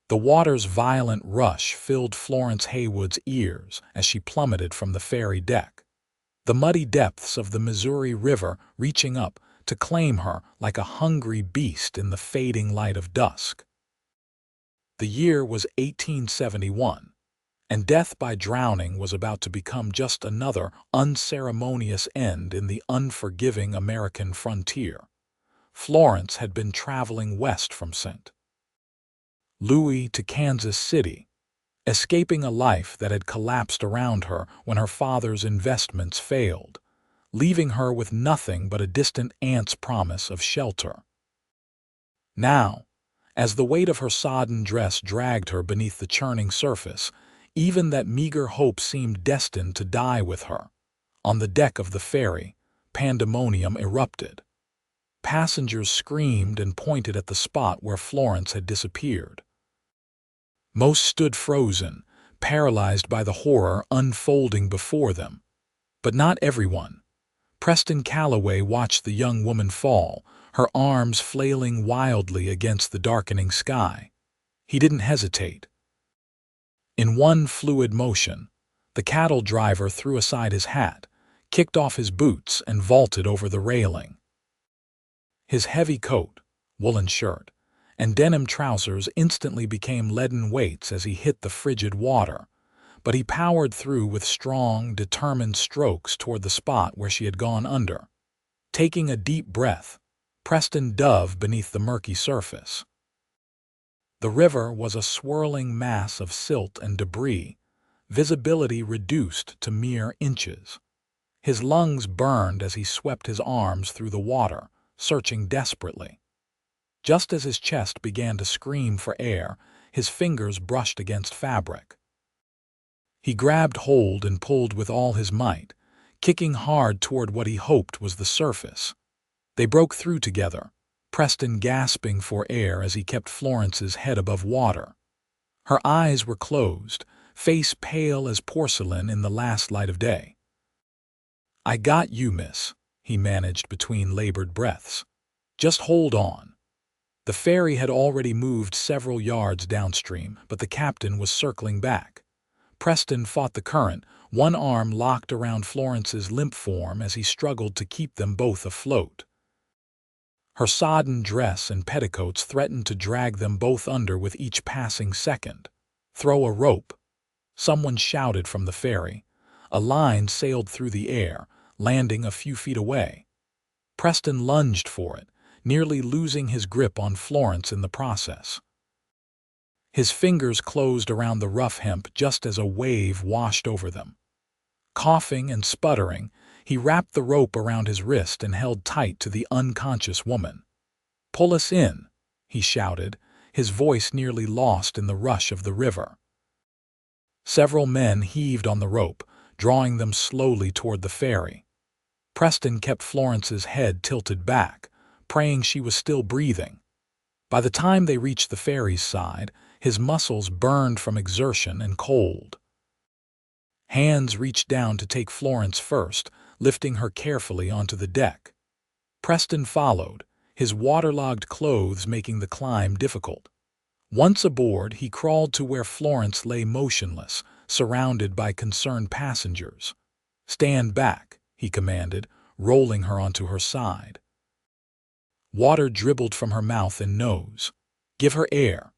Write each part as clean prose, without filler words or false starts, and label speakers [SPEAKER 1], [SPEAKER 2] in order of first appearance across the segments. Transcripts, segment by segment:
[SPEAKER 1] The water's violent rush filled Florence Haywood's ears as she plummeted from the ferry deck, the muddy depths of the Missouri River reaching up to claim her like a hungry beast in the fading light of dusk. The year was 1871, and death by drowning was about to become just another unceremonious end in the unforgiving American frontier. Florence had been traveling west from St. Louis to Kansas City, escaping a life that had collapsed around her when her father's investments failed, leaving her with nothing but a distant aunt's promise of shelter. Now, as the weight of her sodden dress dragged her beneath the churning surface, even that meager hope seemed destined to die with her. On the deck of the ferry, pandemonium erupted. Passengers screamed and pointed at the spot where Florence had disappeared. Most stood frozen, paralyzed by the horror unfolding before them. But not everyone. Preston Calloway watched the young woman fall, her arms flailing wildly against the darkening sky. He didn't hesitate. In one fluid motion, the cattle driver threw aside his hat, kicked off his boots, and vaulted over the railing. His heavy coat, woolen shirt, and denim trousers instantly became leaden weights as he hit the frigid water, but he powered through with strong, determined strokes toward the spot where she had gone under. Taking a deep breath, Preston dove beneath the murky surface. The river was a swirling mass of silt and debris, visibility reduced to mere inches. His lungs burned as he swept his arms through the water, searching desperately. Just as his chest began to scream for air, his fingers brushed against fabric. He grabbed hold and pulled with all his might, kicking hard toward what he hoped was the surface. They broke through together, Preston gasping for air as he kept Florence's head above water. Her eyes were closed, face pale as porcelain in the last light of day. "I got you, miss," he managed between labored breaths. "Just hold on." The ferry had already moved several yards downstream, but the captain was circling back. Preston fought the current, one arm locked around Florence's limp form as he struggled to keep them both afloat. Her sodden dress and petticoats threatened to drag them both under with each passing second. "Throw a rope," someone shouted from the ferry. A line sailed through the air, landing a few feet away. Preston lunged for it, nearly losing his grip on Florence in the process. His fingers closed around the rough hemp just as a wave washed over them. Coughing and sputtering, he wrapped the rope around his wrist and held tight to the unconscious woman. "Pull us in," he shouted, his voice nearly lost in the rush of the river. Several men heaved on the rope, drawing them slowly toward the ferry. Preston kept Florence's head tilted back, praying she was still breathing. By the time they reached the ferry's side, his muscles burned from exertion and cold. Hands reached down to take Florence first, lifting her carefully onto the deck. Preston followed, his waterlogged clothes making the climb difficult. Once aboard, he crawled to where Florence lay motionless, surrounded by concerned passengers. "Stand back," he commanded, rolling her onto her side. Water dribbled from her mouth and nose. "Give her air."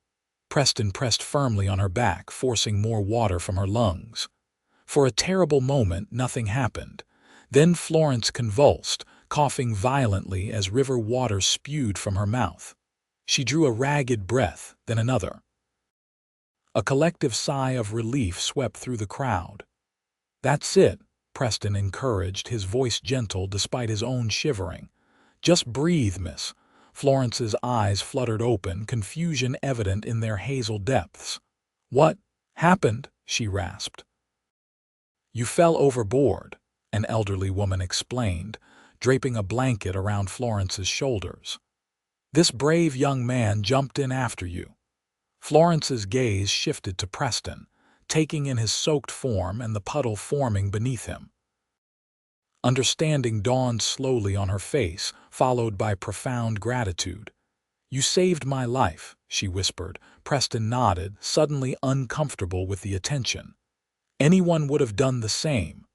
[SPEAKER 1] Preston pressed firmly on her back, forcing more water from her lungs. For a terrible moment, nothing happened. Then Florence convulsed, coughing violently as river water spewed from her mouth. She drew a ragged breath, then another. A collective sigh of relief swept through the crowd. "That's it," Preston encouraged, his voice gentle despite his own shivering. "Just breathe, miss." Florence's eyes fluttered open, confusion evident in their hazel depths. "What happened?" she rasped. "You fell overboard," an elderly woman explained, draping a blanket around Florence's shoulders. "This brave young man jumped in after you." Florence's gaze shifted to Preston, taking in his soaked form and the puddle forming beneath him. Understanding dawned slowly on her face, followed by profound gratitude. "You saved my life," she whispered. Preston nodded, suddenly uncomfortable with the attention. Anyone would have done the same.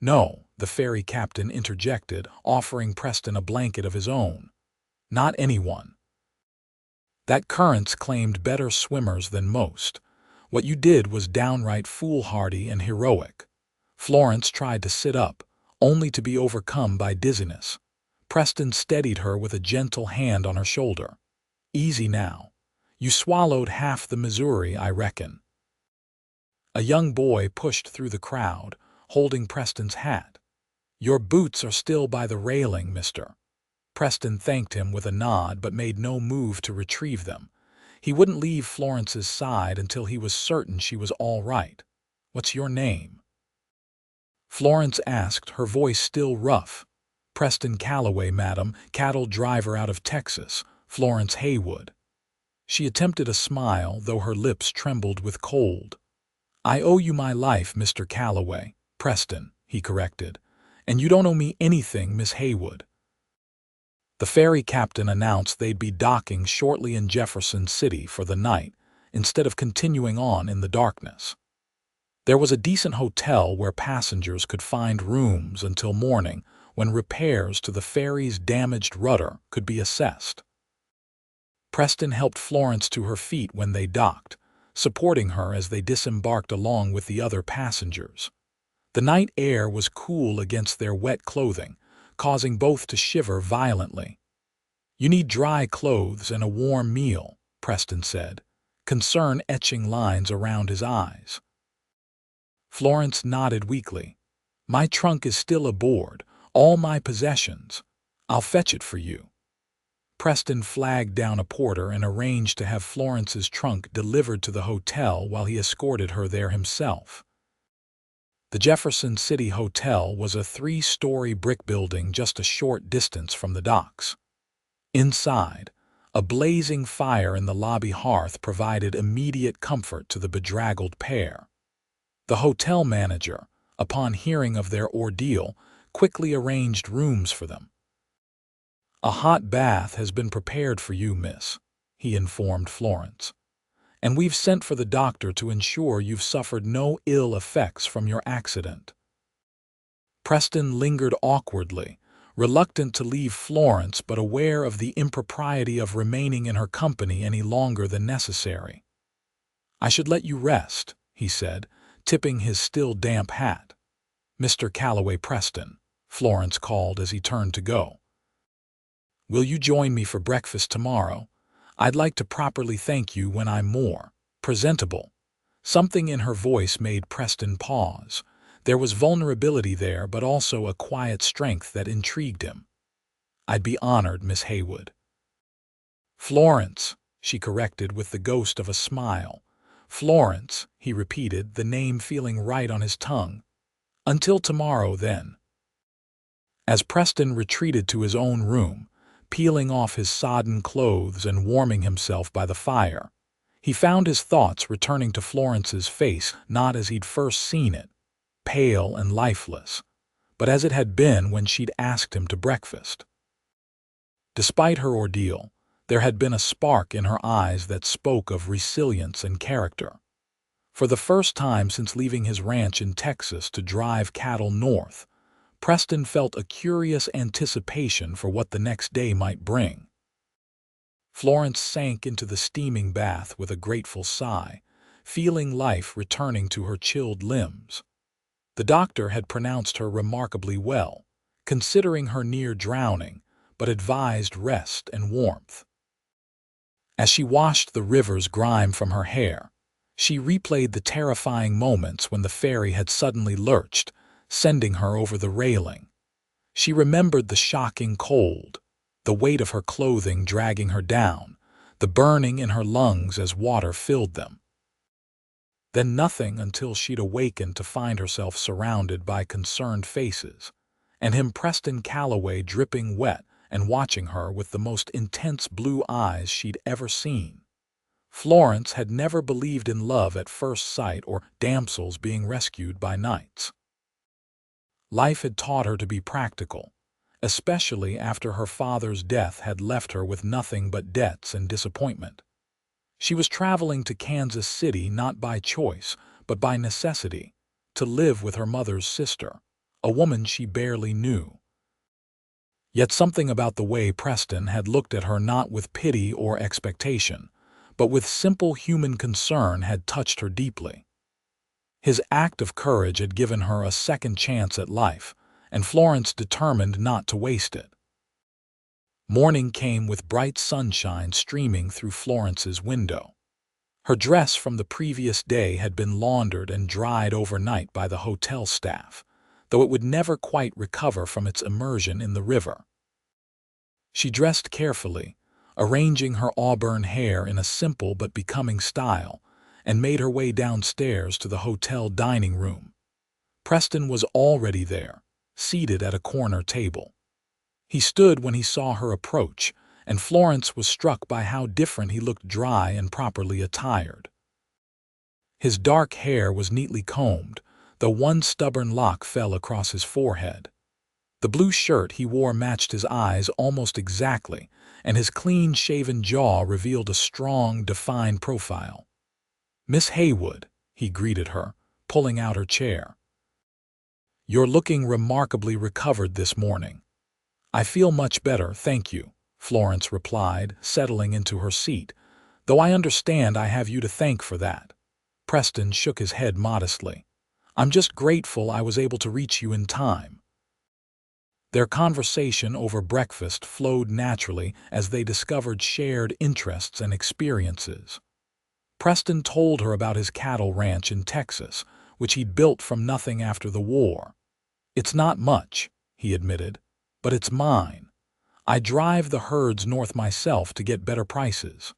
[SPEAKER 1] No, the ferry captain interjected, offering Preston a blanket of his own. Not anyone. That current's claimed better swimmers than most. What you did was downright foolhardy and heroic. Florence tried to sit up, only to be overcome by dizziness. Preston steadied her with a gentle hand on her shoulder. Easy now. You swallowed half the Missouri, I reckon. A young boy pushed through the crowd, holding Preston's hat. Your boots are still by the railing, mister. Preston thanked him with a nod but made no move to retrieve them. He wouldn't leave Florence's side until he was certain she was all right. What's your name? Florence asked, her voice still rough. Preston Calloway, madam, cattle driver out of Texas, Florence Haywood. She attempted a smile, though her lips trembled with cold. I owe you my life, Mr. Calloway. Preston, he corrected. And you don't owe me anything, Miss Haywood. The ferry captain announced they'd be docking shortly in Jefferson City for the night, instead of continuing on in the darkness. There was a decent hotel where passengers could find rooms until morning, when repairs to the ferry's damaged rudder could be assessed. Preston helped Florence to her feet when they docked, supporting her as they disembarked along with the other passengers. The night air was cool against their wet clothing, causing both to shiver violently. You need dry clothes and a warm meal, Preston said, concern etching lines around his eyes. Florence nodded weakly. My trunk is still aboard, all my possessions. I'll fetch it for you. Preston flagged down a porter and arranged to have Florence's trunk delivered to the hotel while he escorted her there himself. The Jefferson City Hotel was a 3-story brick building just a short distance from the docks. Inside, a blazing fire in the lobby hearth provided immediate comfort to the bedraggled pair. The hotel manager, upon hearing of their ordeal, quickly arranged rooms for them. A hot bath has been prepared for you, miss, he informed Florence. And we've sent for the doctor to ensure you've suffered no ill effects from your accident. Preston lingered awkwardly, reluctant to leave Florence but aware of the impropriety of remaining in her company any longer than necessary. I should let you rest, he said, tipping his still damp hat. Mr. Calloway Preston, Florence called as he turned to go. Will you join me for breakfast tomorrow? I'd like to properly thank you when I'm more presentable. Something in her voice made Preston pause. There was vulnerability there, but also a quiet strength that intrigued him. I'd be honored, Miss Haywood. Florence, she corrected with the ghost of a smile. Florence, he repeated, the name feeling right on his tongue. Until tomorrow, then. As Preston retreated to his own room, peeling off his sodden clothes and warming himself by the fire, he found his thoughts returning to Florence's face not as he'd first seen it, pale and lifeless, but as it had been when she'd asked him to breakfast. Despite her ordeal, there had been a spark in her eyes that spoke of resilience and character. For the first time since leaving his ranch in Texas to drive cattle north, Preston felt a curious anticipation for what the next day might bring. Florence sank into the steaming bath with a grateful sigh, feeling life returning to her chilled limbs. The doctor had pronounced her remarkably well, considering her near drowning, but advised rest and warmth. As she washed the river's grime from her hair, she replayed the terrifying moments when the ferry had suddenly lurched, sending her over the railing. She remembered the shocking cold, the weight of her clothing dragging her down, the burning in her lungs as water filled them. Then nothing until she'd awakened to find herself surrounded by concerned faces, and him, Preston Calloway, dripping wet and watching her with the most intense blue eyes she'd ever seen. Florence had never believed in love at first sight or damsels being rescued by knights. Life had taught her to be practical, especially after her father's death had left her with nothing but debts and disappointment. She was traveling to Kansas City not by choice, but by necessity, to live with her mother's sister, a woman she barely knew. Yet something about the way Preston had looked at her, not with pity or expectation, but with simple human concern, had touched her deeply. His act of courage had given her a second chance at life, and Florence determined not to waste it. Morning came with bright sunshine streaming through Florence's window. Her dress from the previous day had been laundered and dried overnight by the hotel staff, though it would never quite recover from its immersion in the river. She dressed carefully, arranging her auburn hair in a simple but becoming style, and made her way downstairs to the hotel dining room. Preston was already there, seated at a corner table. He stood when he saw her approach, and Florence was struck by how different he looked, dry and properly attired. His dark hair was neatly combed, though one stubborn lock fell across his forehead. The blue shirt he wore matched his eyes almost exactly, and his clean-shaven jaw revealed a strong, defined profile. "Miss Haywood," he greeted her, pulling out her chair. "You're looking remarkably recovered this morning." "I feel much better, thank you," Florence replied, settling into her seat, "though I understand I have you to thank for that." Preston shook his head modestly. "I'm just grateful I was able to reach you in time." Their conversation over breakfast flowed naturally as they discovered shared interests and experiences. Preston told her about his cattle ranch in Texas, which he'd built from nothing after the war. "It's not much," he admitted, "but it's mine. I drive the herds north myself to get better prices."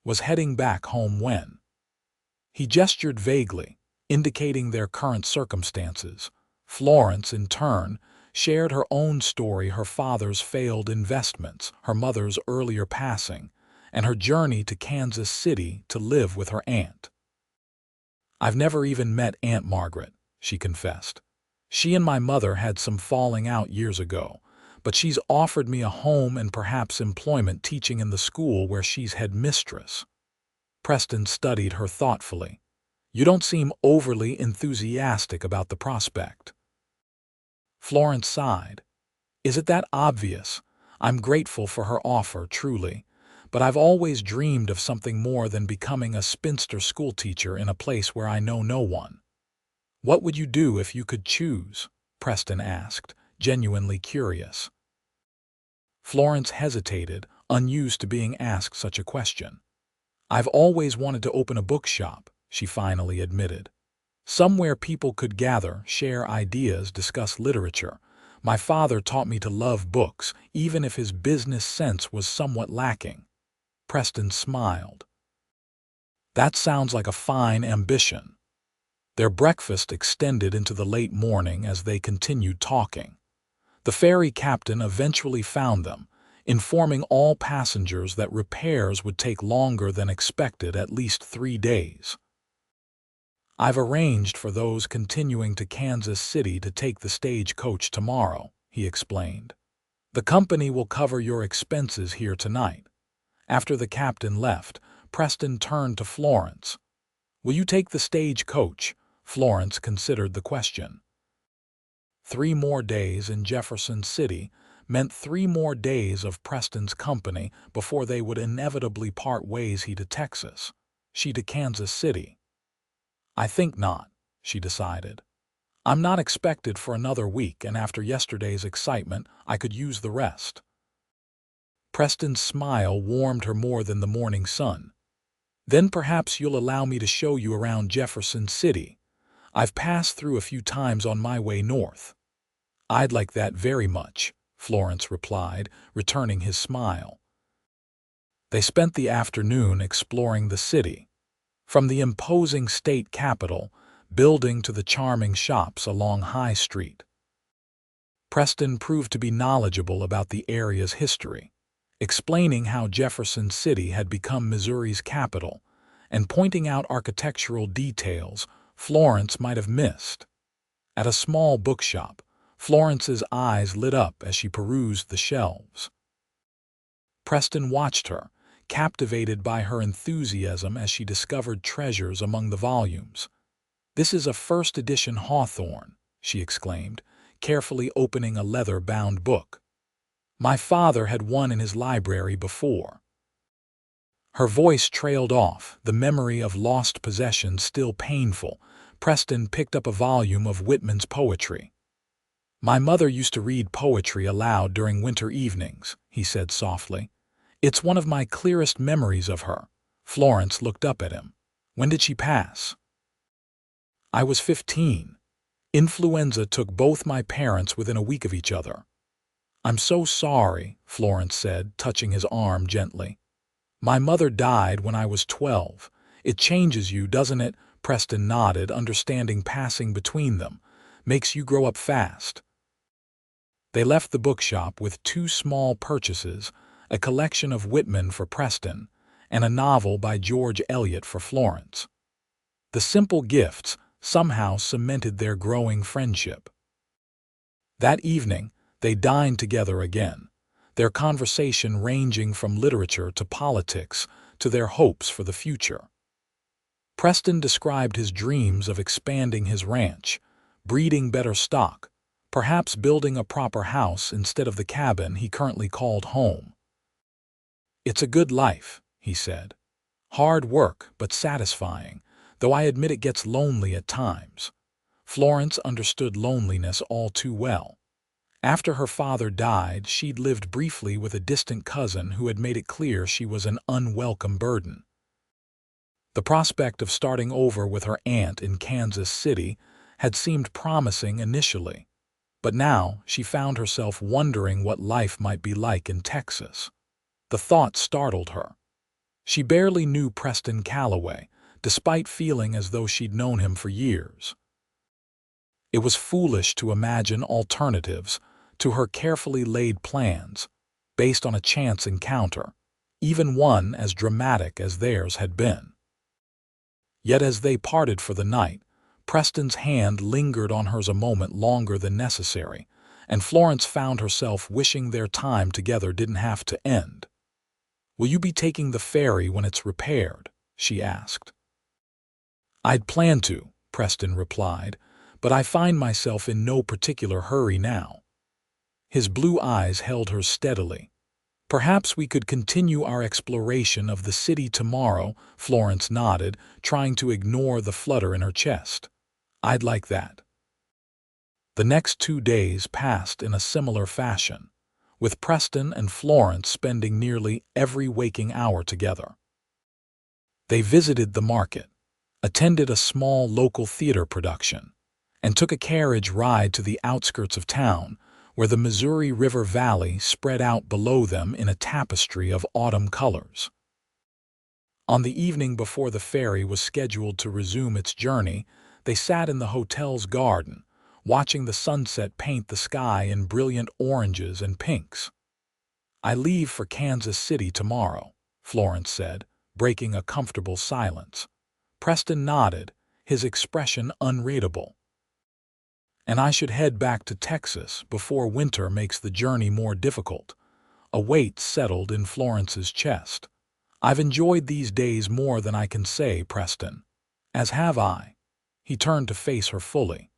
[SPEAKER 1] Was heading back home when? He gestured vaguely, indicating their current circumstances. Florence, in turn, shared her own story, her father's failed investments, her mother's earlier passing, and her journey to Kansas City to live with her aunt. "I've never even met Aunt Margaret," she confessed. "She and my mother had some falling out years ago, but she's offered me a home and perhaps employment teaching in the school where she's head mistress." Preston studied her thoughtfully. "You don't seem overly enthusiastic about the prospect." Florence sighed. "Is it that obvious? I'm grateful for her offer, truly, but I've always dreamed of something more than becoming a spinster schoolteacher in a place where I know no one." "What would you do if you could choose?" Preston asked, genuinely curious. Florence hesitated, unused to being asked such a question. "I've always wanted to open a bookshop," she finally admitted. "Somewhere people could gather, share ideas, discuss literature. My father taught me to love books, even if his business sense was somewhat lacking." Preston smiled. "That sounds like a fine ambition." Their breakfast extended into the late morning as they continued talking. The ferry captain eventually found them, informing all passengers that repairs would take longer than expected, at least 3 days. "I've arranged for those continuing to Kansas City to take the stagecoach tomorrow," he explained. "The company will cover your expenses here tonight." After the captain left, Preston turned to Florence. "Will you take the stagecoach?" Florence considered the question. 3 more days in Jefferson City meant 3 more days of Preston's company before they would inevitably part ways, he to Texas, she to Kansas City. "I think not," she decided. "I'm not expected for another week, and after yesterday's excitement, I could use the rest." Preston's smile warmed her more than the morning sun. "Then perhaps you'll allow me to show you around Jefferson City. I've passed through a few times on my way north." "I'd like that very much," Florence replied, returning his smile. They spent the afternoon exploring the city. From the imposing state capitol building to the charming shops along High Street. Preston proved to be knowledgeable about the area's history, explaining how Jefferson City had become Missouri's capital and pointing out architectural details Florence might have missed. At a small bookshop, Florence's eyes lit up as she perused the shelves. Preston watched her, captivated by her enthusiasm as she discovered treasures among the volumes. "This is a first-edition Hawthorne," she exclaimed, carefully opening a leather-bound book. "My father had one in his library before." Her voice trailed off, the memory of lost possessions still painful. Preston picked up a volume of Whitman's poetry. "My mother used to read poetry aloud during winter evenings," he said softly. "It's one of my clearest memories of her." Florence looked up at him. "When did she pass?" "I was 15. Influenza took both my parents within a week of each other." "I'm so sorry," Florence said, touching his arm gently. "My mother died when I was 12. It changes you, doesn't it?" Preston nodded, understanding passing between them. "Makes you grow up fast." They left the bookshop with two small purchases, a collection of Whitman for Preston and a novel by George Eliot for Florence. The simple gifts somehow cemented their growing friendship. That evening, they dined together again, their conversation ranging from literature to politics to their hopes for the future. Preston described his dreams of expanding his ranch, breeding better stock, perhaps building a proper house instead of the cabin he currently called home. "It's a good life," he said. "Hard work, but satisfying, though I admit it gets lonely at times." Florence understood loneliness all too well. After her father died, she'd lived briefly with a distant cousin who had made it clear she was an unwelcome burden. The prospect of starting over with her aunt in Kansas City had seemed promising initially, but now she found herself wondering what life might be like in Texas. The thought startled her. She barely knew Preston Calloway, despite feeling as though she'd known him for years. It was foolish to imagine alternatives to her carefully laid plans, based on a chance encounter, even one as dramatic as theirs had been. Yet as they parted for the night, Preston's hand lingered on hers a moment longer than necessary, and Florence found herself wishing their time together didn't have to end. "Will you be taking the ferry when it's repaired?" she asked. "I'd planned to," Preston replied, "but I find myself in no particular hurry now." His blue eyes held hers steadily. "Perhaps we could continue our exploration of the city tomorrow," Florence nodded, trying to ignore the flutter in her chest. "I'd like that." The next 2 days passed in a similar fashion, with Preston and Florence spending nearly every waking hour together. They visited the market, attended a small local theater production, and took a carriage ride to the outskirts of town, where the Missouri River Valley spread out below them in a tapestry of autumn colors. On the evening before the ferry was scheduled to resume its journey, they sat in the hotel's garden, watching the sunset paint the sky in brilliant oranges and pinks. "I leave for Kansas City tomorrow," Florence said, breaking a comfortable silence. Preston nodded, his expression unreadable. "And I should head back to Texas before winter makes the journey more difficult." A weight settled in Florence's chest. "I've enjoyed these days more than I can say, Preston." "As have I." He turned to face her fully.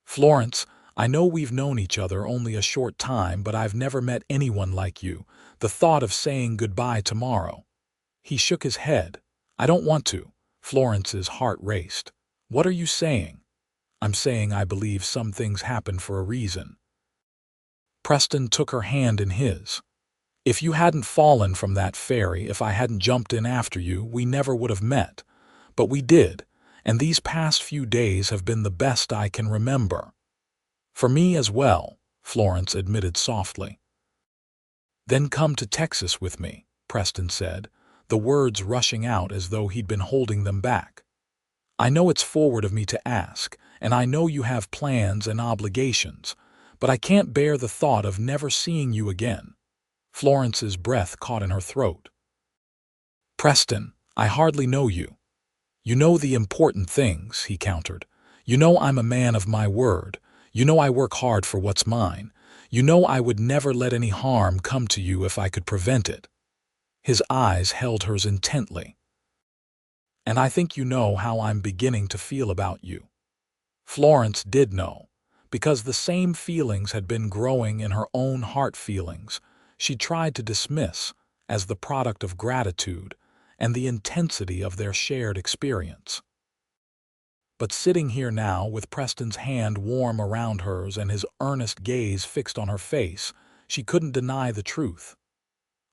[SPEAKER 1] "Florence, I know we've known each other only a short time, but I've never met anyone like you. The thought of saying goodbye tomorrow." He shook his head. "I don't want to." Florence's heart raced. "What are you saying?" "I'm saying I believe some things happen for a reason." Preston took her hand in his. "If you hadn't fallen from that ferry, if I hadn't jumped in after you, we never would have met. But we did, and these past few days have been the best I can remember." "For me as well," Florence admitted softly. "Then come to Texas with me," Preston said, the words rushing out as though he'd been holding them back. "I know it's forward of me to ask, and I know you have plans and obligations, but I can't bear the thought of never seeing you again." Florence's breath caught in her throat. "Preston, I hardly know you." "You know the important things," he countered. "You know I'm a man of my word. You know I work hard for what's mine. You know I would never let any harm come to you if I could prevent it." His eyes held hers intently. "And I think you know how I'm beginning to feel about you." Florence did know, because the same feelings had been growing in her own heart. Feelings she tried to dismiss as the product of gratitude and the intensity of their shared experience. But sitting here now, with Preston's hand warm around hers and his earnest gaze fixed on her face, she couldn't deny the truth.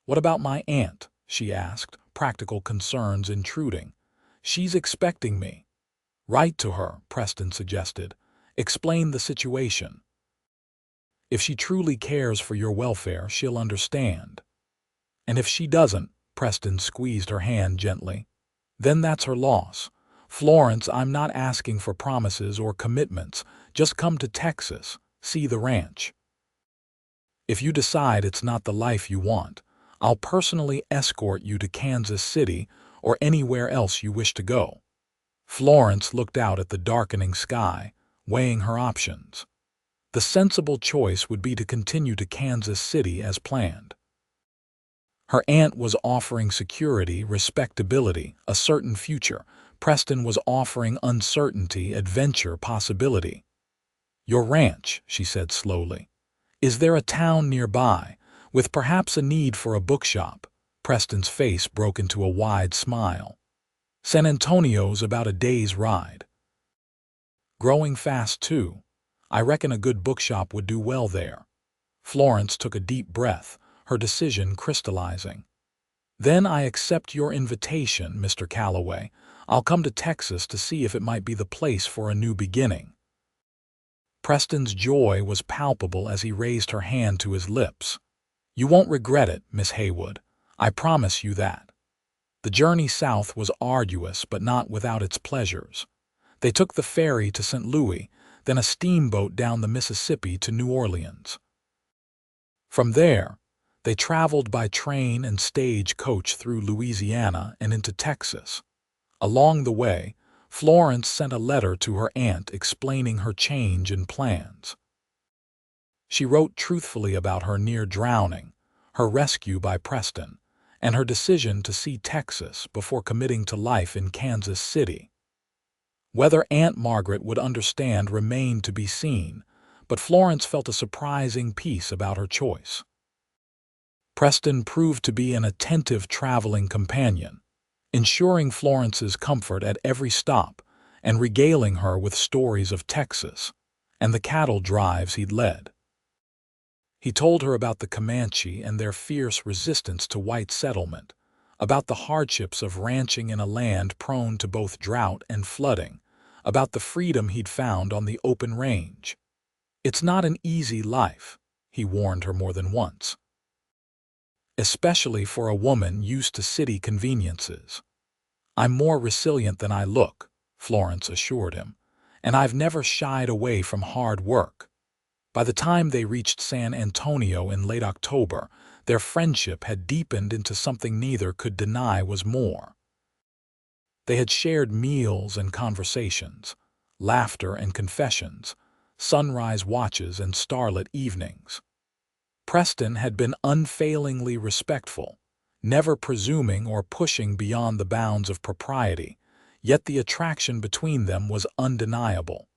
[SPEAKER 1] "What about my aunt?" she asked, practical concerns intruding. "She's expecting me." "Write to her," Preston suggested. "Explain the situation. If she truly cares for your welfare, she'll understand. And if she doesn't," Preston squeezed her hand gently, "then that's her loss. Florence, I'm not asking for promises or commitments. Just come to Texas, see the ranch. If you decide it's not the life you want, I'll personally escort you to Kansas City or anywhere else you wish to go." Florence looked out at the darkening sky, weighing her options. The sensible choice would be to continue to Kansas City as planned. Her aunt was offering security, respectability, a certain future. Preston was offering uncertainty, adventure, possibility. "Your ranch," she said slowly. "Is there a town nearby, with perhaps a need for a bookshop?" Preston's face broke into a wide smile. "San Antonio's about a day's ride. Growing fast, too. I reckon a good bookshop would do well there." Florence took a deep breath, her decision crystallizing. "Then I accept your invitation, Mr. Calloway. I'll come to Texas to see if it might be the place for a new beginning." Preston's joy was palpable as he raised her hand to his lips. "You won't regret it, Miss Haywood. I promise you that." The journey south was arduous, but not without its pleasures. They took the ferry to St. Louis, then a steamboat down the Mississippi to New Orleans. From there, they traveled by train and stagecoach through Louisiana and into Texas. Along the way, Florence sent a letter to her aunt explaining her change in plans. She wrote truthfully about her near drowning, her rescue by Preston, and her decision to see Texas before committing to life in Kansas City. Whether Aunt Margaret would understand remained to be seen, but Florence felt a surprising peace about her choice. Preston proved to be an attentive traveling companion, ensuring Florence's comfort at every stop and regaling her with stories of Texas and the cattle drives he'd led. He told her about the Comanche and their fierce resistance to white settlement, about the hardships of ranching in a land prone to both drought and flooding, about the freedom he'd found on the open range. "It's not an easy life," he warned her more than once, "especially for a woman used to city conveniences." "I'm more resilient than I look," Florence assured him, "and I've never shied away from hard work." By the time they reached San Antonio in late October, their friendship had deepened into something neither could deny was more. They had shared meals and conversations, laughter and confessions, sunrise watches and starlit evenings. Preston had been unfailingly respectful, never presuming or pushing beyond the bounds of propriety, yet the attraction between them was undeniable.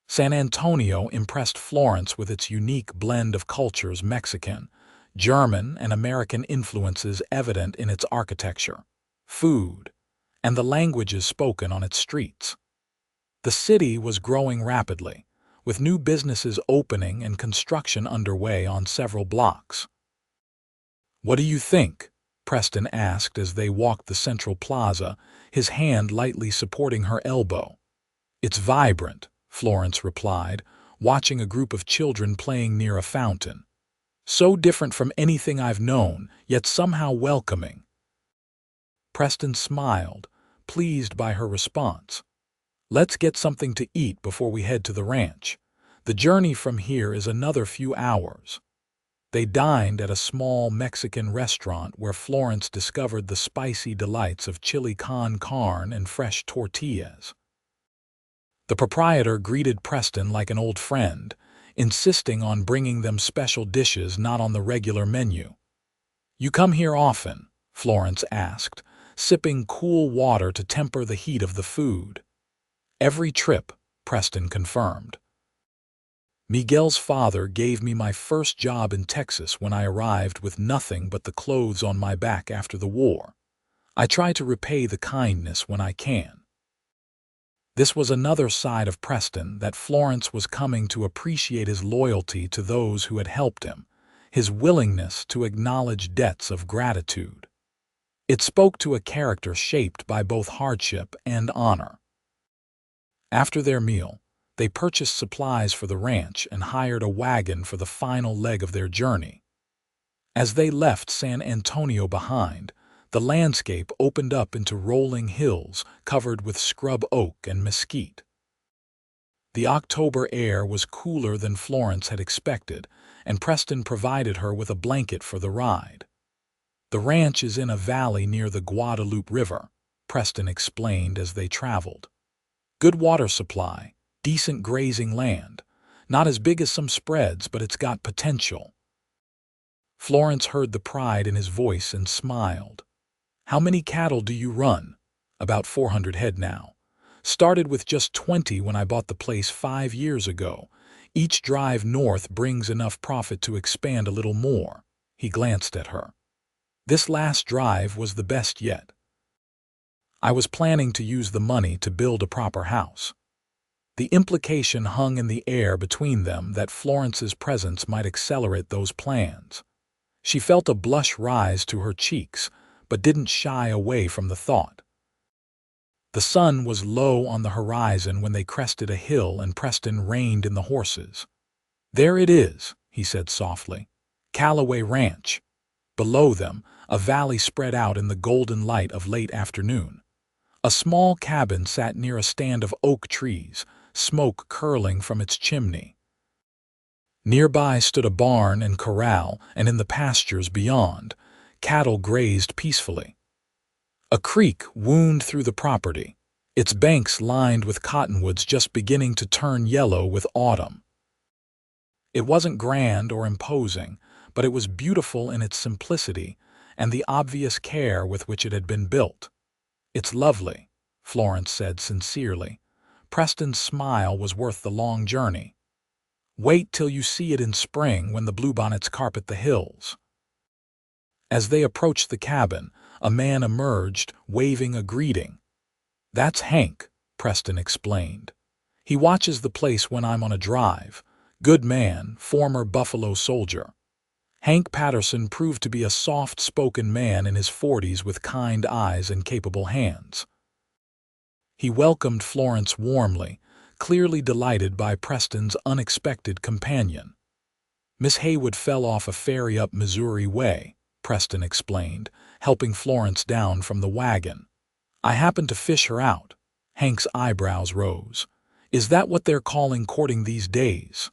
[SPEAKER 1] San Antonio impressed Florence with its unique blend of cultures, Mexican, German, and American influences evident in its architecture, food, and the languages spoken on its streets. The city was growing rapidly, with new businesses opening and construction underway on several blocks. "What do you think?" Preston asked as they walked the central plaza, his hand lightly supporting her elbow. "It's vibrant," Florence replied, watching a group of children playing near a fountain. "So different from anything I've known, yet somehow welcoming." Preston smiled, pleased by her response. "Let's get something to eat before we head to the ranch. The journey from here is another few hours." They dined at a small Mexican restaurant where Florence discovered the spicy delights of chili con carne and fresh tortillas. The proprietor greeted Preston like an old friend, insisting on bringing them special dishes not on the regular menu. "You come here often?" Florence asked, sipping cool water to temper the heat of the food. "Every trip," Preston confirmed. "Miguel's father gave me my first job in Texas when I arrived with nothing but the clothes on my back after the war. I try to repay the kindness when I can." This was another side of Preston that Florence was coming to appreciate: his loyalty to those who had helped him, his willingness to acknowledge debts of gratitude. It spoke to a character shaped by both hardship and honor. After their meal, they purchased supplies for the ranch and hired a wagon for the final leg of their journey. As they left San Antonio behind, the landscape opened up into rolling hills covered with scrub oak and mesquite. The October air was cooler than Florence had expected, and Preston provided her with a blanket for the ride. "The ranch is in a valley near the Guadalupe River," Preston explained as they traveled. "Good water supply, decent grazing land. Not as big as some spreads, but it's got potential." Florence heard the pride in his voice and smiled. "How many cattle do you run?" "About 400 head now. Started with just 20 when I bought the place 5 years ago. Each drive north brings enough profit to expand a little more." He glanced at her. "This last drive was the best yet. I was planning to use the money to build a proper house." The implication hung in the air between them that Florence's presence might accelerate those plans. She felt a blush rise to her cheeks, but didn't shy away from the thought. The sun was low on the horizon when they crested a hill and Preston reined in the horses. "There it is," he said softly. "Calloway Ranch." Below them, a valley spread out in the golden light of late afternoon. A small cabin sat near a stand of oak trees, smoke curling from its chimney. Nearby stood a barn and corral, and in the pastures beyond, cattle grazed peacefully. A creek wound through the property, its banks lined with cottonwoods just beginning to turn yellow with autumn. It wasn't grand or imposing, but it was beautiful in its simplicity and the obvious care with which it had been built. "It's lovely," Florence said sincerely. Preston's smile was worth the long journey. "Wait till you see it in spring when the bluebonnets carpet the hills." As they approached the cabin, a man emerged, waving a greeting. "That's Hank," Preston explained. "He watches the place when I'm on a drive. Good man, former Buffalo soldier." Hank Patterson proved to be a soft-spoken man in his 40s with kind eyes and capable hands. He welcomed Florence warmly, clearly delighted by Preston's unexpected companion. "Miss Haywood fell off a ferry up Missouri way," Preston explained, helping Florence down from the wagon. "I happened to fish her out." Hank's eyebrows rose. "Is that what they're calling courting these days?"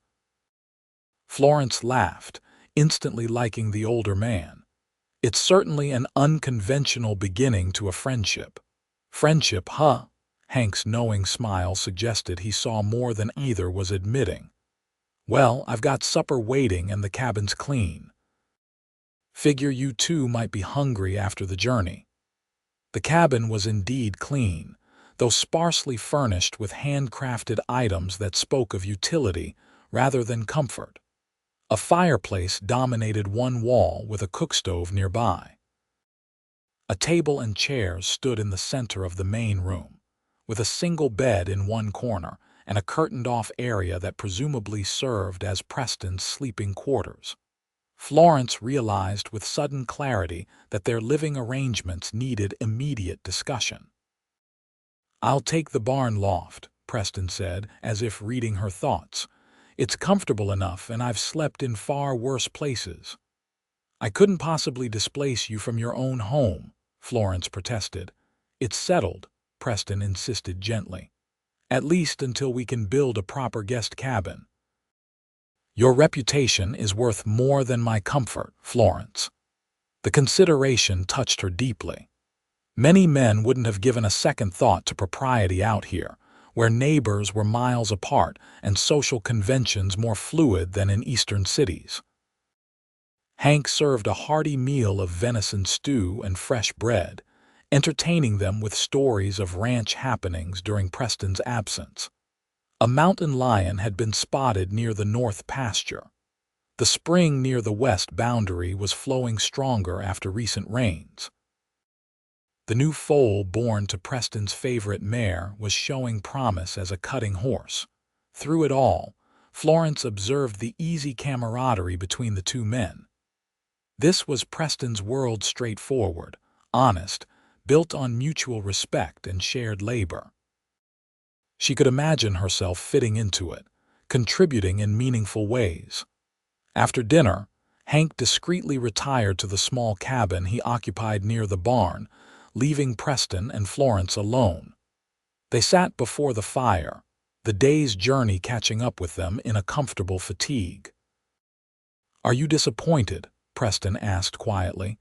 [SPEAKER 1] Florence laughed, instantly liking the older man. "It's certainly an unconventional beginning to a friendship." "Friendship, huh?" Hank's knowing smile suggested he saw more than either was admitting. "Well, I've got supper waiting and the cabin's clean. Figure you two might be hungry after the journey." The cabin was indeed clean, though sparsely furnished with handcrafted items that spoke of utility rather than comfort. A fireplace dominated one wall with a cookstove nearby. A table and chairs stood in the center of the main room, with a single bed in one corner and a curtained-off area that presumably served as Preston's sleeping quarters. Florence realized with sudden clarity that their living arrangements needed immediate discussion. "I'll take the barn loft," Preston said, as if reading her thoughts. "It's comfortable enough, and I've slept in far worse places." "I couldn't possibly displace you from your own home," Florence protested. "It's settled," Preston insisted gently. "At least until we can build a proper guest cabin." "Your reputation is worth more than my comfort, Florence." The consideration touched her deeply. Many men wouldn't have given a second thought to propriety out here, where neighbors were miles apart and social conventions more fluid than in eastern cities. Hank served a hearty meal of venison stew and fresh bread, entertaining them with stories of ranch happenings during Preston's absence. A mountain lion had been spotted near the north pasture. The spring near the west boundary was flowing stronger after recent rains. The new foal born to Preston's favorite mare was showing promise as a cutting horse. Through it all, Florence observed the easy camaraderie between the two men. This was Preston's world, straightforward, honest, built on mutual respect and shared labor. She could imagine herself fitting into it, contributing in meaningful ways. After dinner, Hank discreetly retired to the small cabin he occupied near the barn, leaving Preston and Florence alone. They sat before the fire, the day's journey catching up with them in a comfortable fatigue. "Are you disappointed?" Preston asked quietly.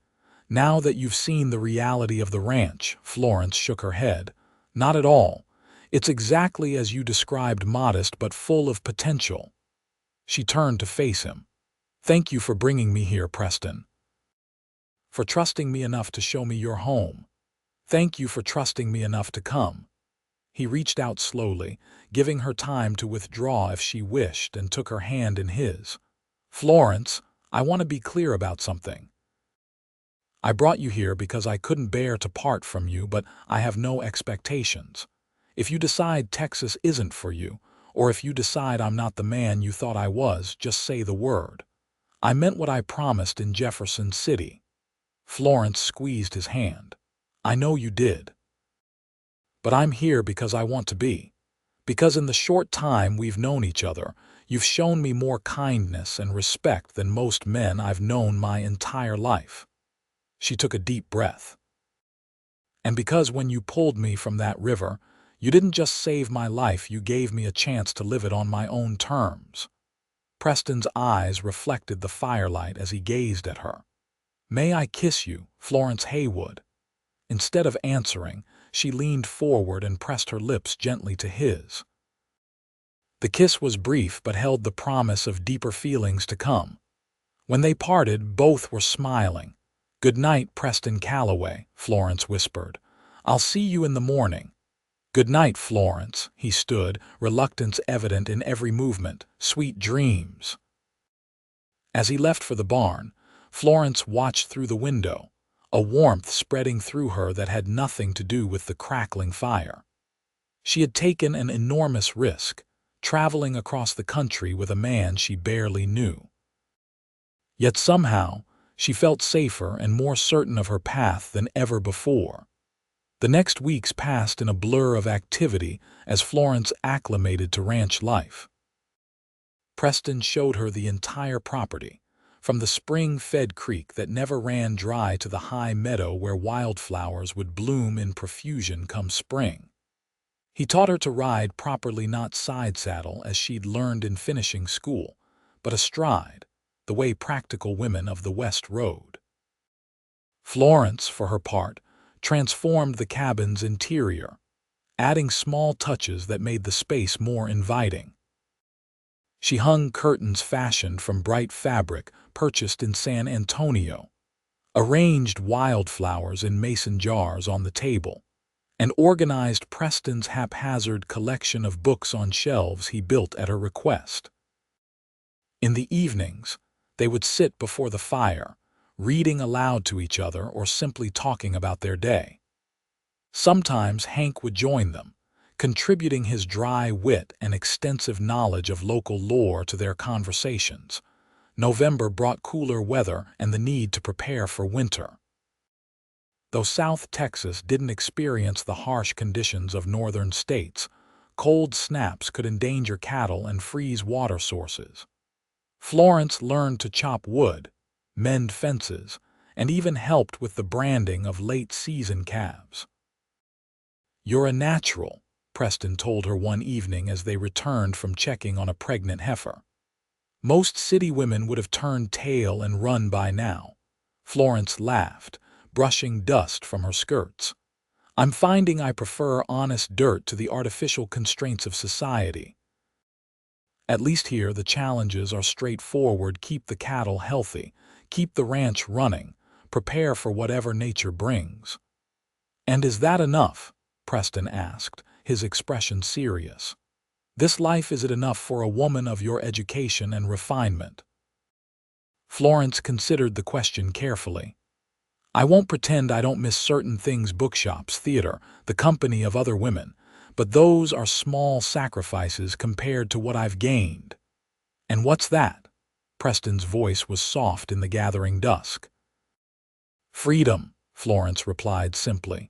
[SPEAKER 1] "Now that you've seen the reality of the ranch," Florence shook her head. "Not at all. It's exactly as you described, modest but full of potential." She turned to face him. "Thank you for bringing me here, Preston. For trusting me enough to show me your home. Thank you for trusting me enough to come." He reached out slowly, giving her time to withdraw if she wished, and took her hand in his. "Florence, I want to be clear about something. I brought you here because I couldn't bear to part from you, but I have no expectations. If you decide Texas isn't for you, or if you decide I'm not the man you thought I was, just say the word. I meant what I promised in Jefferson City." Florence squeezed his hand. "I know you did. But I'm here because I want to be. Because in the short time we've known each other, you've shown me more kindness and respect than most men I've known my entire life." She took a deep breath. "And because when you pulled me from that river, you didn't just save my life, you gave me a chance to live it on my own terms." Preston's eyes reflected the firelight as he gazed at her. "May I kiss you, Florence Haywood?" Instead of answering, she leaned forward and pressed her lips gently to his. The kiss was brief but held the promise of deeper feelings to come. When they parted, both were smiling. "Good night, Preston Calloway," Florence whispered. "I'll see you in the morning." "Good night, Florence." He stood, reluctance evident in every movement. "Sweet dreams." As he left for the barn, Florence watched through the window, a warmth spreading through her that had nothing to do with the crackling fire. She had taken an enormous risk, traveling across the country with a man she barely knew. Yet somehow, she felt safer and more certain of her path than ever before. The next weeks passed in a blur of activity as Florence acclimated to ranch life. Preston showed her the entire property, from the spring-fed creek that never ran dry to the high meadow where wildflowers would bloom in profusion come spring. He taught her to ride properly, not side-saddle as she'd learned in finishing school, but astride, the way practical women of the West rode. Florence, for her part, transformed the cabin's interior, adding small touches that made the space more inviting. She hung curtains fashioned from bright fabric purchased in San Antonio, arranged wildflowers in mason jars on the table, and organized Preston's haphazard collection of books on shelves he built at her request. In the evenings, they would sit before the fire, reading aloud to each other or simply talking about their day. Sometimes Hank would join them, contributing his dry wit and extensive knowledge of local lore to their conversations. November brought cooler weather and the need to prepare for winter. Though South Texas didn't experience the harsh conditions of northern states, cold snaps could endanger cattle and freeze water sources. Florence learned to chop wood, mend fences, and even helped with the branding of late-season calves. "You're a natural," Preston told her one evening as they returned from checking on a pregnant heifer. "Most city women would have turned tail and run by now." Florence laughed, brushing dust from her skirts. "I'm finding I prefer honest dirt to the artificial constraints of society. At least here the challenges are straightforward: keep the cattle healthy, Keep the ranch running. Prepare for whatever nature brings." "And is that enough?" Preston asked, his expression serious. "This life, is it enough for a woman of your education and refinement?" Florence considered the question carefully. "I won't pretend I don't miss certain things: bookshops, theater, the company of other women, but those are small sacrifices compared to what I've gained." "And what's that?" Preston's voice was soft in the gathering dusk. "Freedom," Florence replied simply.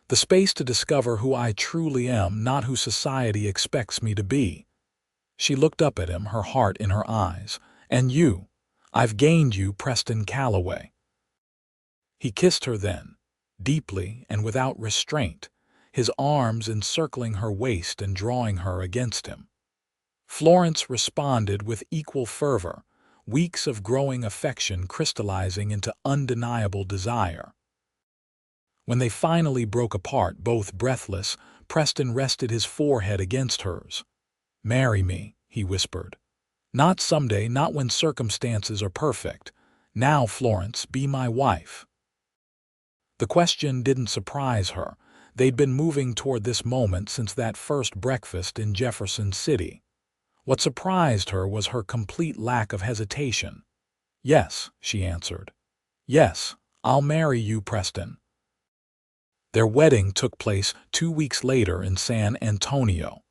[SPEAKER 1] "The space to discover who I truly am, not who society expects me to be." She looked up at him, her heart in her eyes. "And you? I've gained you, Preston Calloway." He kissed her then, deeply and without restraint, his arms encircling her waist and drawing her against him. Florence responded with equal fervor, weeks of growing affection crystallizing into undeniable desire. When they finally broke apart, both breathless, Preston rested his forehead against hers. "Marry me," he whispered. "Not someday, not when circumstances are perfect. Now, Florence, be my wife." The question didn't surprise her. They'd been moving toward this moment since that first breakfast in Jefferson City. What surprised her was her complete lack of hesitation. "Yes," she answered. "Yes, I'll marry you, Preston." Their wedding took place 2 weeks later in San Antonio.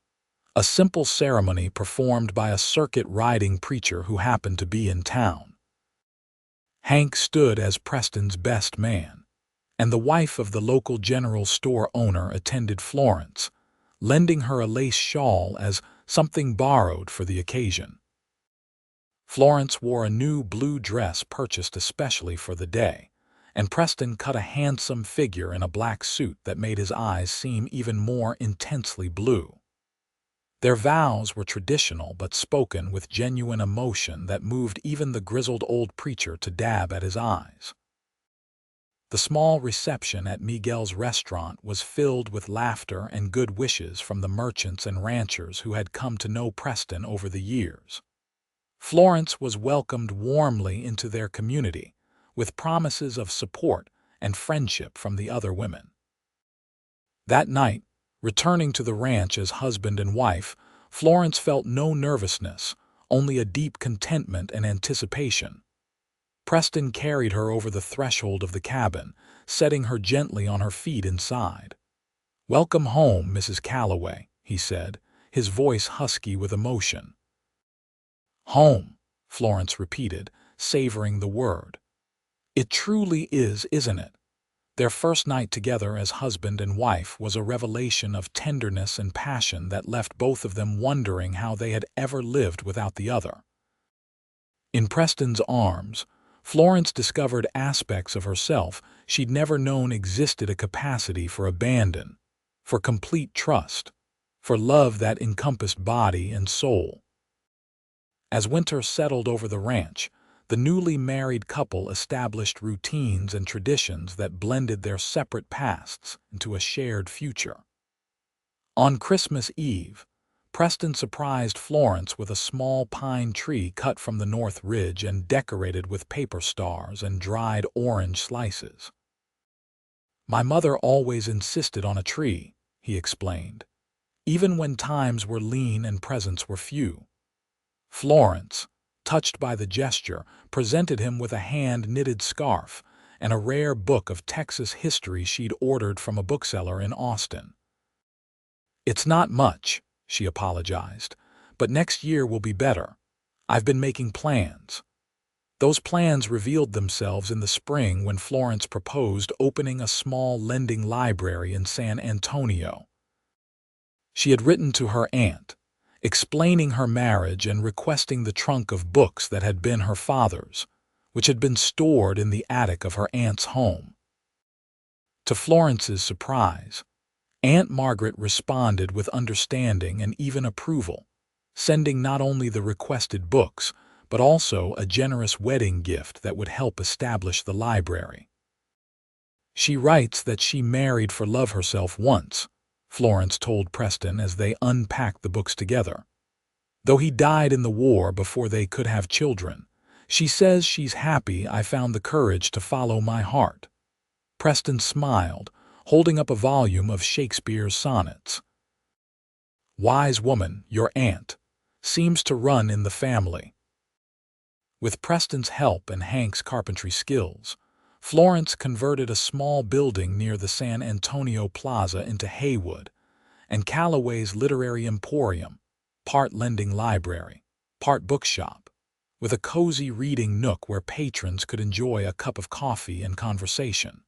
[SPEAKER 1] A simple ceremony performed by a circuit-riding preacher who happened to be in town. Hank stood as Preston's best man, and the wife of the local general store owner attended Florence, lending her a lace shawl as something borrowed for the occasion. Florence wore a new blue dress purchased especially for the day, and Preston cut a handsome figure in a black suit that made his eyes seem even more intensely blue. Their vows were traditional but spoken with genuine emotion that moved even the grizzled old preacher to dab at his eyes. The small reception at Miguel's restaurant was filled with laughter and good wishes from the merchants and ranchers who had come to know Preston over the years. Florence was welcomed warmly into their community, with promises of support and friendship from the other women. That night, returning to the ranch as husband and wife, Florence felt no nervousness, only a deep contentment and anticipation. Preston carried her over the threshold of the cabin, setting her gently on her feet inside. "Welcome home, Mrs. Calloway," he said, his voice husky with emotion. "Home," Florence repeated, savoring the word. "It truly is, isn't it?" Their first night together as husband and wife was a revelation of tenderness and passion that left both of them wondering how they had ever lived without the other. In Preston's arms, Florence discovered aspects of herself she'd never known existed: a capacity for abandon, for complete trust, for love that encompassed body and soul. As winter settled over the ranch, the newly married couple established routines and traditions that blended their separate pasts into a shared future. On Christmas Eve, Preston surprised Florence with a small pine tree cut from the North Ridge and decorated with paper stars and dried orange slices. "My mother always insisted on a tree," he explained, "even when times were lean and presents were few." Florence, touched by the gesture, presented him with a hand-knitted scarf and a rare book of Texas history she'd ordered from a bookseller in Austin. "It's not much," she apologized, "but next year will be better. I've been making plans." Those plans revealed themselves in the spring when Florence proposed opening a small lending library in San Antonio. She had written to her aunt, explaining her marriage and requesting the trunk of books that had been her father's, which had been stored in the attic of her aunt's home. To Florence's surprise, Aunt Margaret responded with understanding and even approval, sending not only the requested books, but also a generous wedding gift that would help establish the library. "She writes that she married for love herself once," Florence told Preston as they unpacked the books together. "Though he died in the war before they could have children, She says she's happy I found the courage to follow my heart. Preston smiled, holding up a volume of Shakespeare's sonnets. Wise woman, your aunt, seems to run in the family. With Preston's help and Hank's carpentry skills, Florence converted a small building near the San Antonio Plaza into Haywood, and Calloway's literary emporium, part lending library, part bookshop, with a cozy reading nook where patrons could enjoy a cup of coffee and conversation.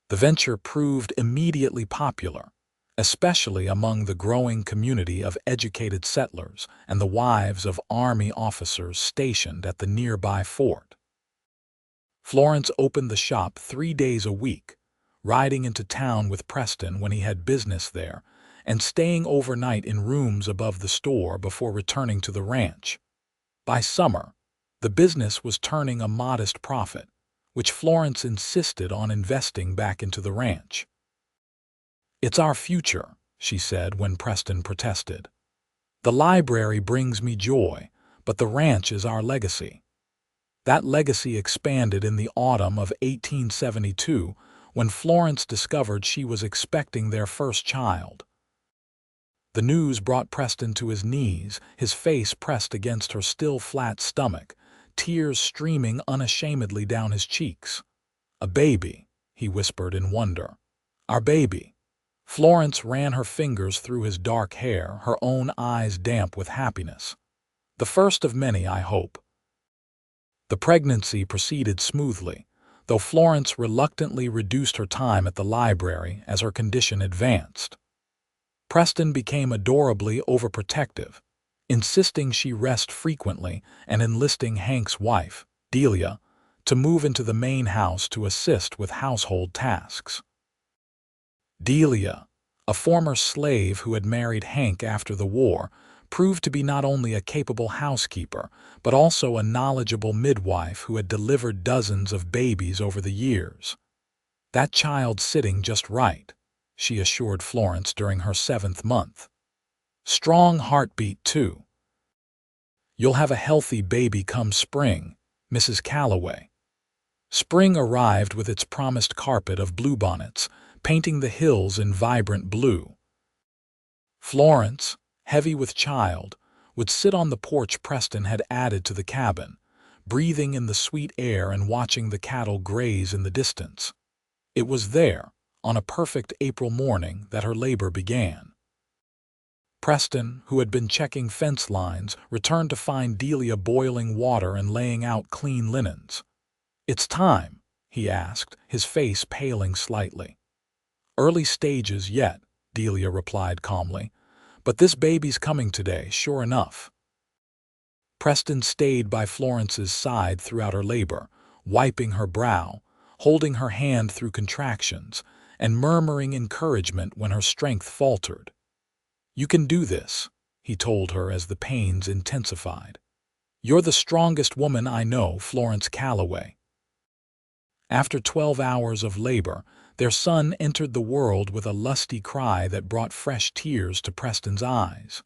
[SPEAKER 1] The venture proved immediately popular, especially among the growing community of educated settlers and the wives of Army officers stationed at the nearby fort. Florence opened the shop 3 days a week, riding into town with Preston when he had business there, and staying overnight in rooms above the store before returning to the ranch. By summer, the business was turning a modest profit, which Florence insisted on investing back into the ranch. "It's our future," she said when Preston protested. "The library brings me joy, but the ranch is our legacy." That legacy expanded in the autumn of 1872 when Florence discovered she was expecting their first child. The news brought Preston to his knees, his face pressed against her still flat stomach, tears streaming unashamedly down his cheeks. "A baby," he whispered in wonder. "Our baby." Florence ran her fingers through his dark hair, her own eyes damp with happiness. "The first of many, I hope." The pregnancy proceeded smoothly, though Florence reluctantly reduced her time at the library as her condition advanced. Preston became adorably overprotective, insisting she rest frequently and enlisting Hank's wife, Delia, to move into the main house to assist with household tasks. Delia, a former slave who had married Hank after the war, proved to be not only a capable housekeeper, but also a knowledgeable midwife who had delivered dozens of babies over the years. "That child's sitting just right," she assured Florence during her 7th month. "Strong heartbeat, too. You'll have a healthy baby come spring, Mrs. Calloway." Spring arrived with its promised carpet of bluebonnets, painting the hills in vibrant blue. Florence, heavy with child, would sit on the porch Preston had added to the cabin, breathing in the sweet air and watching the cattle graze in the distance. It was there, on a perfect April morning, that her labor began. Preston, who had been checking fence lines, returned to find Delia boiling water and laying out clean linens. "It's time," he asked, his face paling slightly. "Early stages yet," Delia replied calmly, "but this baby's coming today, sure enough." Preston stayed by Florence's side throughout her labor, wiping her brow, holding her hand through contractions, and murmuring encouragement when her strength faltered. "You can do this," he told her as the pains intensified. "You're the strongest woman I know, Florence Calloway." After 12 hours of labor, their son entered the world with a lusty cry that brought fresh tears to Preston's eyes.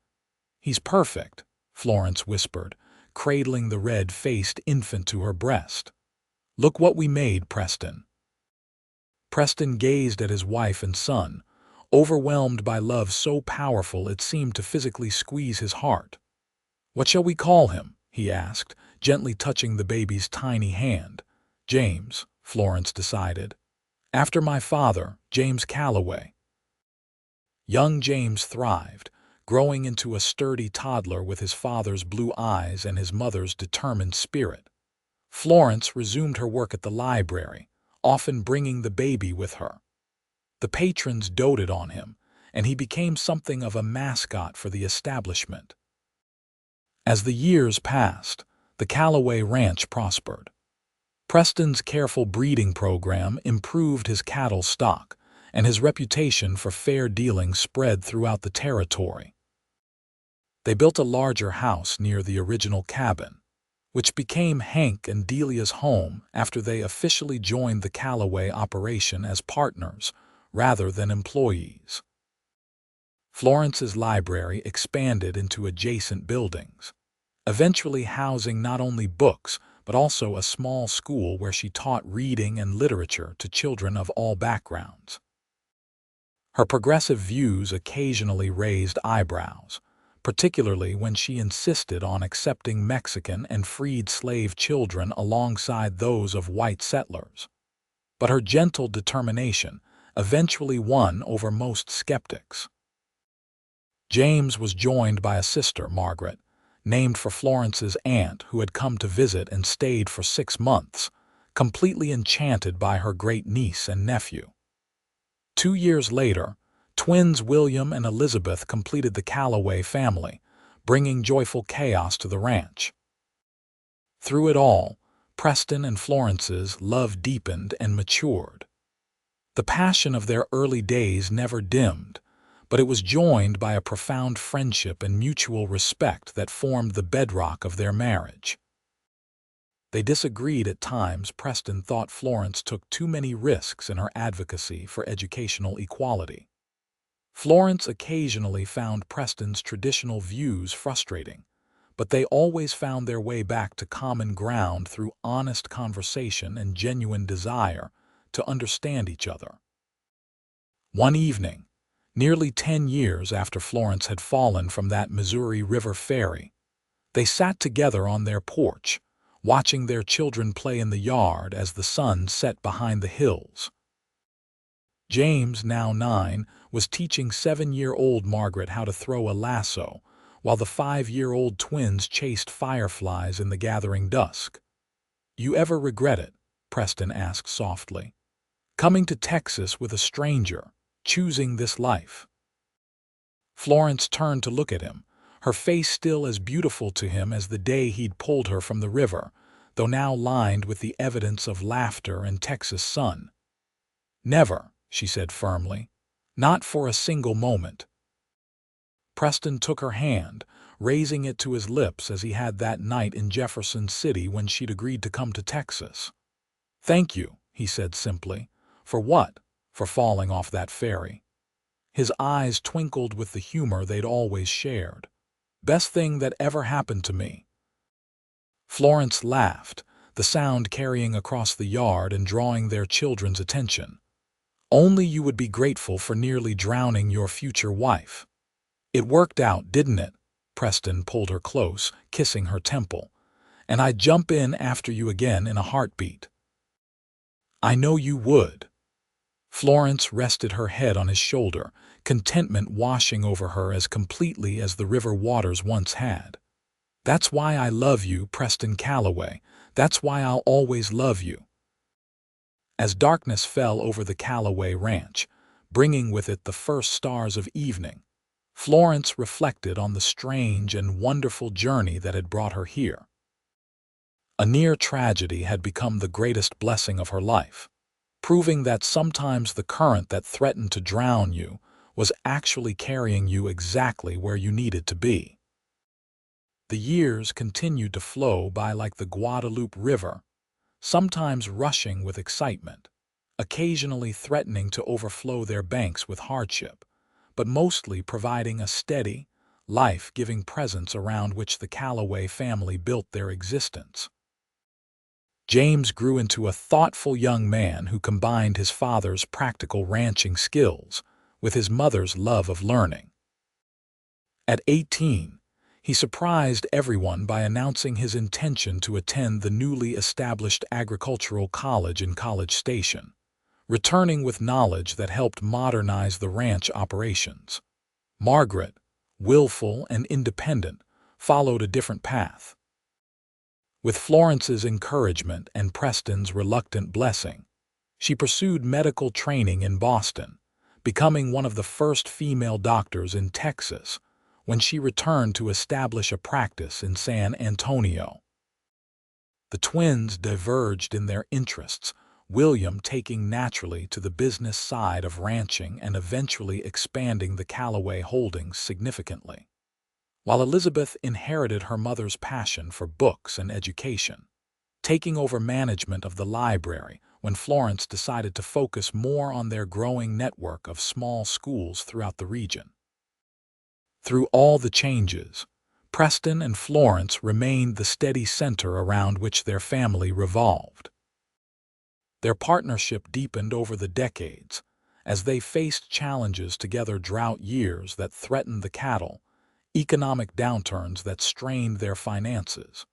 [SPEAKER 1] "He's perfect," Florence whispered, cradling the red-faced infant to her breast. "Look what we made, Preston." Preston gazed at his wife and son, overwhelmed by love so powerful it seemed to physically squeeze his heart. "What shall we call him?" he asked, gently touching the baby's tiny hand. "James," Florence decided. "After my father, James Calloway." Young James thrived, growing into a sturdy toddler with his father's blue eyes and his mother's determined spirit. Florence resumed her work at the library, often bringing the baby with her. The patrons doted on him, and he became something of a mascot for the establishment. As the years passed, the Calloway Ranch prospered. Preston's careful breeding program improved his cattle stock, and his reputation for fair dealing spread throughout the territory. They built a larger house near the original cabin, which became Hank and Delia's home after they officially joined the Calloway operation as partners rather than employees. Florence's library expanded into adjacent buildings, eventually housing not only books but also a small school where she taught reading and literature to children of all backgrounds. Her progressive views occasionally raised eyebrows, particularly when she insisted on accepting Mexican and freed slave children alongside those of white settlers. But her gentle determination eventually won over most skeptics. James was joined by a sister, Margaret, named for Florence's aunt, who had come to visit and stayed for 6 months, completely enchanted by her great-niece and nephew. 2 years later, twins William and Elizabeth completed the Calloway family, bringing joyful chaos to the ranch. Through it all, Preston and Florence's love deepened and matured. The passion of their early days never dimmed, but it was joined by a profound friendship and mutual respect that formed the bedrock of their marriage. They disagreed at times. Preston thought Florence took too many risks in her advocacy for educational equality. Florence occasionally found Preston's traditional views frustrating, but they always found their way back to common ground through honest conversation and genuine desire to understand each other. One evening, nearly 10 years after Florence had fallen from that Missouri River ferry, they sat together on their porch, watching their children play in the yard as the sun set behind the hills. James, now 9, was teaching 7-year-old Margaret how to throw a lasso, while the 5-year-old twins chased fireflies in the gathering dusk. "You ever regret it?" Preston asked softly. "Coming to Texas with a stranger, choosing this life?" Florence turned to look at him, her face still as beautiful to him as the day he'd pulled her from the river, though now lined with the evidence of laughter and Texas sun. "Never," she said firmly. "Not for a single moment." Preston took her hand, raising it to his lips as he had that night in Jefferson City when she'd agreed to come to Texas. "Thank you," he said simply. "For what?" "For falling off that ferry." His eyes twinkled with the humor they'd always shared. "Best thing that ever happened to me." Florence laughed, the sound carrying across the yard and drawing their children's attention. "Only you would be grateful for nearly drowning your future wife." "It worked out, didn't it?" Preston pulled her close, kissing her temple. "And I'd jump in after you again in a heartbeat." "I know you would." Florence rested her head on his shoulder, contentment washing over her as completely as the river waters once had. "That's why I love you, Preston Calloway. That's why I'll always love you." As darkness fell over the Calloway ranch, bringing with it the first stars of evening, Florence reflected on the strange and wonderful journey that had brought her here. A near tragedy had become the greatest blessing of her life, proving that sometimes the current that threatened to drown you was actually carrying you exactly where you needed to be. The years continued to flow by like the Guadalupe River, sometimes rushing with excitement, occasionally threatening to overflow their banks with hardship, but mostly providing a steady, life-giving presence around which the Calloway family built their existence. James grew into a thoughtful young man who combined his father's practical ranching skills with his mother's love of learning. At 18, he surprised everyone by announcing his intention to attend the newly established agricultural college in College Station, returning with knowledge that helped modernize the ranch operations. Margaret, willful and independent, followed a different path. With Florence's encouragement and Preston's reluctant blessing, she pursued medical training in Boston, becoming one of the first female doctors in Texas when she returned to establish a practice in San Antonio. The twins diverged in their interests, William taking naturally to the business side of ranching and eventually expanding the Calloway holdings significantly, while Elizabeth inherited her mother's passion for books and education, taking over management of the library when Florence decided to focus more on their growing network of small schools throughout the region. Through all the changes, Preston and Florence remained the steady center around which their family revolved. Their partnership deepened over the decades as they faced challenges together: drought years that threatened the cattle, economic downturns that strained their finances.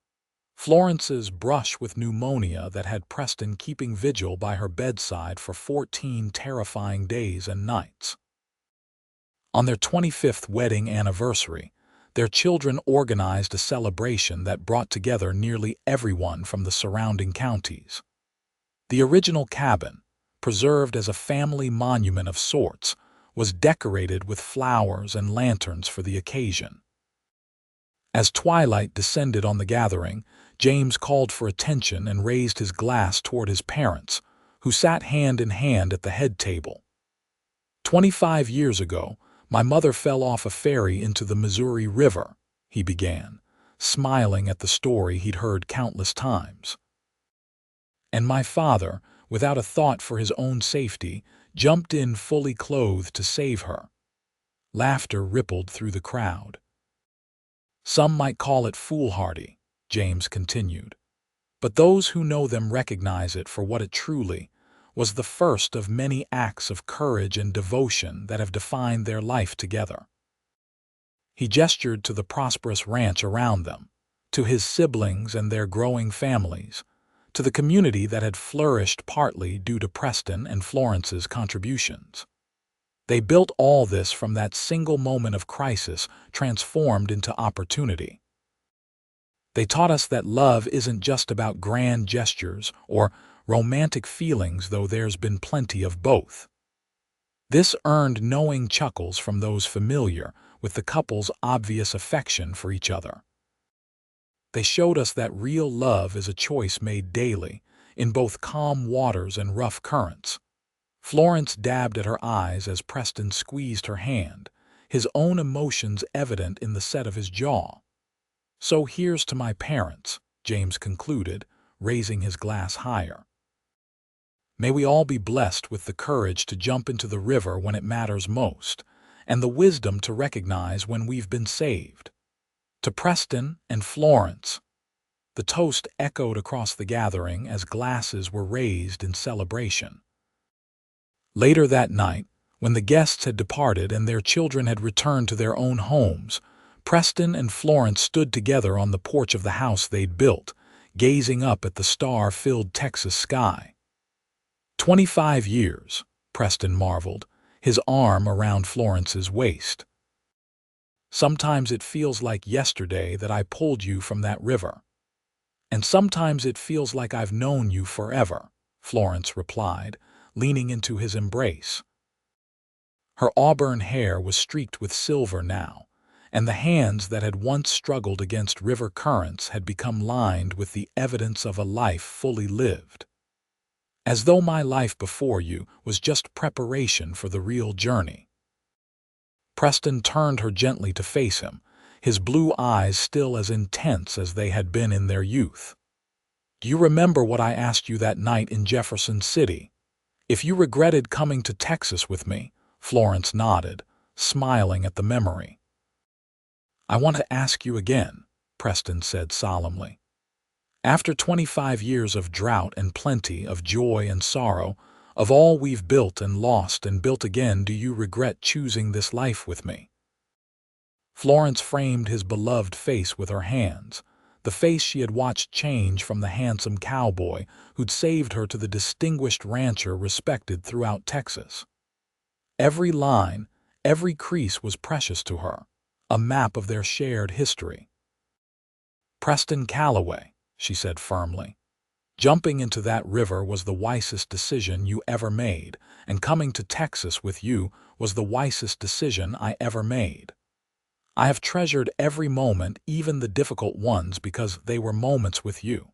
[SPEAKER 1] Florence's brush with pneumonia that had Preston keeping vigil by her bedside for 14 terrifying days and nights. On their 25th wedding anniversary, their children organized a celebration that brought together nearly everyone from the surrounding counties. The original cabin, preserved as a family monument of sorts, was decorated with flowers and lanterns for the occasion. As twilight descended on the gathering, James called for attention and raised his glass toward his parents, who sat hand in hand at the head table. 25 years ago, my mother fell off a ferry into the Missouri River, he began, smiling at the story he'd heard countless times. And my father, without a thought for his own safety, jumped in fully clothed to save her. Laughter rippled through the crowd. Some might call it foolhardy, James continued, but those who know them recognize it for what it truly was: the first of many acts of courage and devotion that have defined their life together. He gestured to the prosperous ranch around them, to his siblings and their growing families, to the community that had flourished partly due to Preston and Florence's contributions. They built all this from that single moment of crisis transformed into opportunity. They taught us that love isn't just about grand gestures or romantic feelings, though there's been plenty of both. This earned knowing chuckles from those familiar with the couple's obvious affection for each other. They showed us that real love is a choice made daily, in both calm waters and rough currents. Florence dabbed at her eyes as Preston squeezed her hand, his own emotions evident in the set of his jaw. "So here's to my parents," James concluded, raising his glass higher. "May we all be blessed with the courage to jump into the river when it matters most, and the wisdom to recognize when we've been saved. To Preston and Florence." The toast echoed across the gathering as glasses were raised in celebration. Later that night, when the guests had departed and their children had returned to their own homes, Preston and Florence stood together on the porch of the house they'd built, gazing up at the star-filled Texas sky. 25 years, Preston marveled, his arm around Florence's waist. "Sometimes it feels like yesterday that I pulled you from that river. And sometimes it feels like I've known you forever," Florence replied, leaning into his embrace. Her auburn hair was streaked with silver now, and the hands that had once struggled against river currents had become lined with the evidence of a life fully lived. "As though my life before you was just preparation for the real journey." Preston turned her gently to face him, his blue eyes still as intense as they had been in their youth. "Do you remember what I asked you that night in Jefferson City? If you regretted coming to Texas with me?" Florence nodded, smiling at the memory. "I want to ask you again," Preston said solemnly. "After 25 years of drought and plenty, of joy and sorrow, of all we've built and lost and built again, do you regret choosing this life with me?" Florence framed his beloved face with her hands, the face she had watched change from the handsome cowboy who'd saved her to the distinguished rancher respected throughout Texas. Every line, every crease was precious to her, a map of their shared history. "Preston Calloway," she said firmly, "jumping into that river was the wisest decision you ever made, and coming to Texas with you was the wisest decision I ever made. I have treasured every moment, even the difficult ones, because they were moments with you."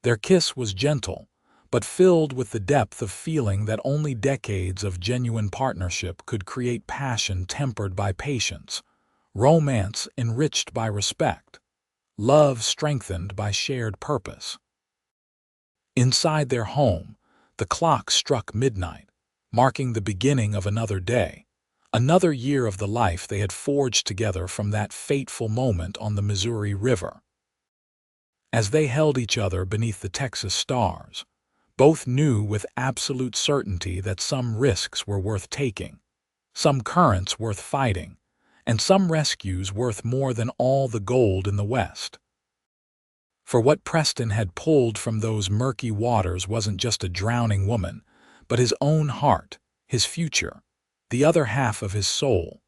[SPEAKER 1] Their kiss was gentle, but filled with the depth of feeling that only decades of genuine partnership could create: passion tempered by patience, romance enriched by respect, love strengthened by shared purpose. Inside their home, the clock struck midnight, marking the beginning of another day, Another year of the life they had forged together from that fateful moment on the Missouri River. As they held each other beneath the Texas stars, both knew with absolute certainty that some risks were worth taking, some currents worth fighting, and some rescues worth more than all the gold in the West. For what Preston had pulled from those murky waters wasn't just a drowning woman, but his own heart, his future, the other half of his soul.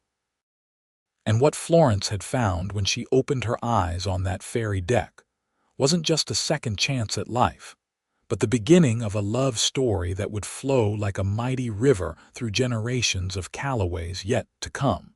[SPEAKER 1] And what Florence had found when she opened her eyes on that ferry deck wasn't just a second chance at life, but the beginning of a love story that would flow like a mighty river through generations of Calloways yet to come.